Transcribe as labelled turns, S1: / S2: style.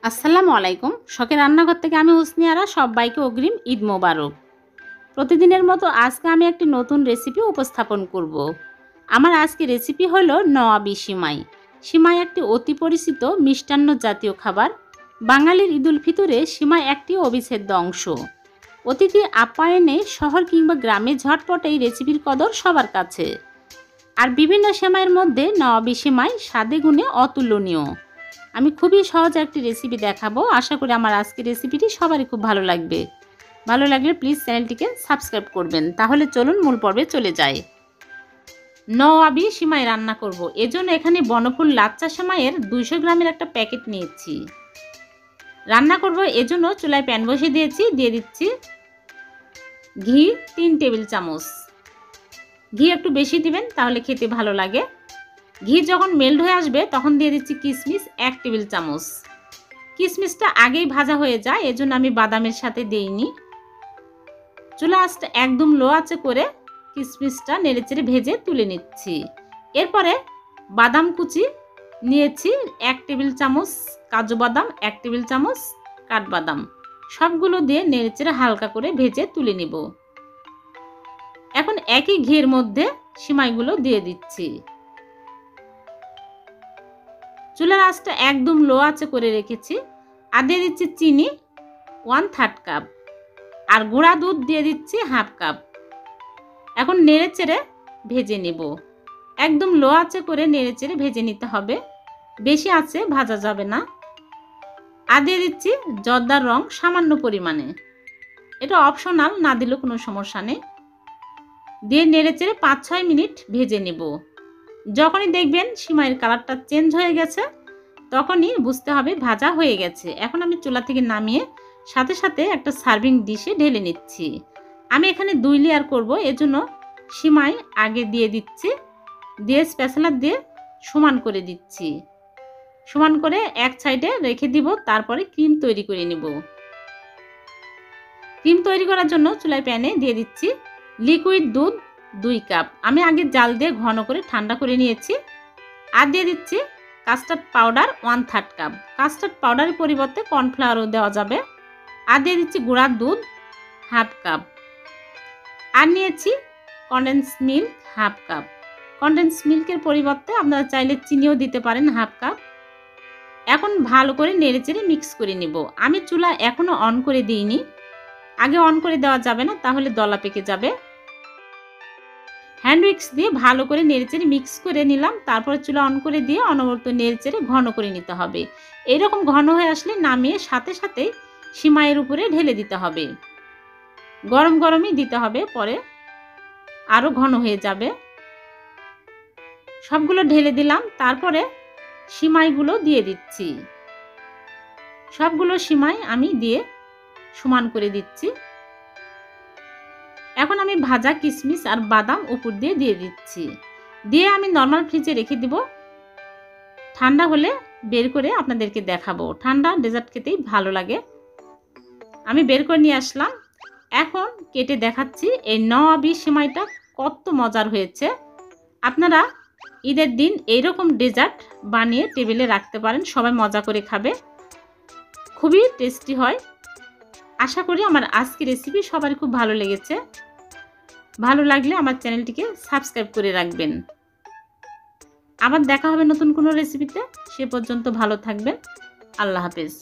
S1: আসসালামু আলাইকুম। শখের রান্নাঘর থেকে আমি হুসনিয়ারা সবাইকে অগ্রিম ঈদ মোবারক। প্রতিদিনের মতো আজকে আমি একটি নতুন রেসিপি উপস্থাপন করব। আমার আজকে রেসিপি হলো নওয়াবি সিমাই। সিমাই একটি অতি পরিচিত মিষ্টান্ন জাতীয় খাবার। বাঙালির ঈদুল ফিতরে সিমাই একটি অবিচ্ছেদ্য অংশ। অতিথি আপ্যায়নে শহর কিংবা গ্রামে ঝটপট এই রেসিপির কদর সবার কাছে। আর বিভিন্ন সেমাইয়ের মধ্যে নওয়াবি সিমাই স্বাদে গুণে অতুলনীয়। আমি খুবই সহজ একটি রেসিপি দেখাবো। আশা করি আমার আজকের রেসিপিটি সবারই খুব ভালো লাগবে। ভালো লাগলে প্লিজ চ্যানেলটিকে সাবস্ক্রাইব করবেন। তাহলে চলুন মূল পর্বে চলে যাই। নওয়াবি সিমাই রান্না করব। এজন্য এখানে বনফুল লাচ্চা সেমাইয়ের 200 গ্রামের একটা প্যাকেট নিয়েছি। রান্না করব এজন্য চুলায় প্যান বসিয়ে দিয়েছি। দিয়ে দিচ্ছি ঘি 3 টেবিল চামচ। ঘি একটু বেশি দিবেন, তাহলে খেতে ভালো লাগে। ঘি যখন মেল্ট হয়ে আসবে তখন দিয়ে দিচ্ছি কিশমিশ 1 টেবিল চামচ। কিশমিশটা আগেই ভাজা হয়ে যায়, এজন্য আমি বাদামের সাথে দেইনি। চুলা আঁচটা একদম লো আঁচে করে কিশমিশটা নেড়েচেড়ে ভেজে তুলে নিচ্ছি। এরপরে বাদাম কুচি নিয়েছি 1 টেবিল চামচ, কাজু বাদাম 1 টেবিল চামচ, কাঠবাদাম সবগুলো দিয়ে নেড়েচেড়ে হালকা করে ভেজে তুলে নিব। এখন একই ঘিয়ের মধ্যে সিমাইগুলো দিয়ে দিচ্ছি। চুলার আঁচটা একদম লো আঁচে করে রেখেছি। আর দিয়ে দিচ্ছি চিনি 1/3 কাপ, আর গুঁড়া দুধ দিয়ে দিচ্ছি 1/2 কাপ। এখন নেড়েচেড়ে ভেজে নেব। একদম লো আঁচে করে নেড়েচেড়ে ভেজে নিতে হবে, বেশি আঁচে ভাজা যাবে না। আর দিয়ে দিচ্ছি জর্দার রং সামান্য পরিমাণে, এটা অপশনাল, না দিলেও কোনো সমস্যা নেই। দিয়ে নেড়েচেড়ে 5-6 মিনিট ভেজে নেব। যখনই দেখবেন সিমাইয়ের কালারটা চেঞ্জ হয়ে গেছে তখনই বুঝতে হবে ভাজা হয়ে গেছে। এখন আমি চুলা থেকে নামিয়ে সাথে সাথে একটা সার্ভিং ডিশে ঢেলে নিচ্ছি। আমি এখানে 2 লেয়ার করব, এজন্য সিমাই আগে দিয়ে দিচ্ছি, দিয়ে স্প্যাচুলা দিয়ে সমান করে দিচ্ছি। সমান করে এক সাইডে রেখে দিব। তারপরে ক্রিম তৈরি করে নিব। ক্রিম তৈরি করার জন্য চুলায় প্যানে দিয়ে দিচ্ছি লিকুইড দুধ 2 কাপ। আমি আগে জাল দিয়ে ঘন করে ঠান্ডা করে নিয়েছি। আর দিয়ে দিচ্ছি কাস্টার্ড পাউডার 1/3 কাপ। কাস্টার্ড পাউডারের পরিবর্তে কর্নফ্লাওয়ারও দেওয়া যাবে। আর দিয়ে দিচ্ছি গুঁড়া দুধ 1/2 কাপ। আর নিয়েছি কনডেন্স মিল্ক 1/2 কাপ। কনডেন্স মিল্কের পরিবর্তে আপনারা চাইলে চিনিও দিতে পারেন 1/2 কাপ। এখন ভালো করে নেড়েচেড়ে মিক্স করে নিব। আমি চুলা এখনো অন করে দিইনি, আগে অন করে দেওয়া যাবে না, তাহলে দলা পেকে যাবে। হ্যান্ড উইক্স দিয়ে ভালো করে নেড়েচেড়ে মিক্স করে নিলাম। তারপরে চুলা অন করে দিয়ে অনবরত নেড়েচেড়ে ঘন করে নিতে হবে। এরকম ঘন হয়ে আসলে নামিয়ে সাথে সাথে সিমাইয়ের উপরে ঢেলে দিতে হবে। গরম গরমই দিতে হবে, পরে আরও ঘন হয়ে যাবে। সবগুলো ঢেলে দিলাম। তারপরে সিমাইগুলো দিয়ে দিচ্ছি। সবগুলো সিমাই আমি দিয়ে সমান করে দিচ্ছি। এখন আমি ভাজা কিশমিশ আর বাদাম উপর দিয়ে দিচ্ছি। দিয়ে আমি নর্মাল ফ্রিজে রেখে দিব। ঠান্ডা হলে বের করে আপনাদেরকে দেখাবো। ঠান্ডা ডেজার্ট খেতেই ভালো লাগে। আমি বের করে নিয়ে আসলাম। এখন কেটে দেখাচ্ছি এই নওয়াবি সিমাইটা কত মজার হয়েছে। আপনারা ঈদের দিন এইরকম ডেজার্ট বানিয়ে টেবিলে রাখতে পারেন, সবাই মজা করে খাবে, খুবই টেস্টি হয়। আশা করি আমার আজকের রেসিপি সবার খুব ভালো লেগেছে। ভালো লাগলে আমার চ্যানেলটিকে সাবস্ক্রাইব করে রাখবেন। আবার দেখা হবে নতুন কোনো রেসিপিতে। সে পর্যন্ত ভালো থাকবেন। আল্লাহ হাফেজ।